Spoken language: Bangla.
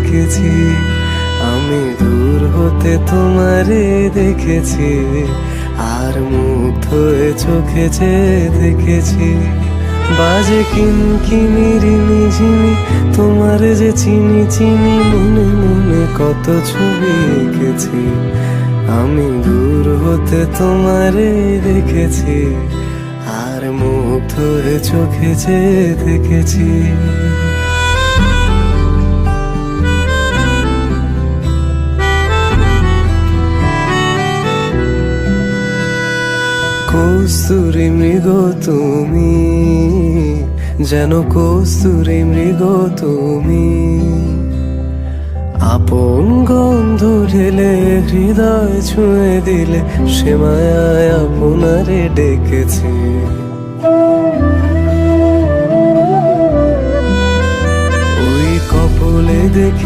দেখেছি, আমি দূর হতে তোমারে দেখেছি, আর মুগ্ধ হয়ে চোখে যে দেখেছি। বাজে কিনকিনি ঝিনি, তোমার যে চিনি চিনি, মনে মনে কত ছবি এঁকেছি, আমি দূর হতে তোমারে দেখেছি, আর মুগ্ধ হয়ে চোখে যে দেখেছি। কস্তুরী মৃগ তুমি, যেন কস্তুরী মৃগ তুমি, আপন গন্ধ ঢেলে হৃদয় ছুঁয়ে দিলে, সে মায়ায় আপনারে ডেকেছি। ওই কপলে দেখি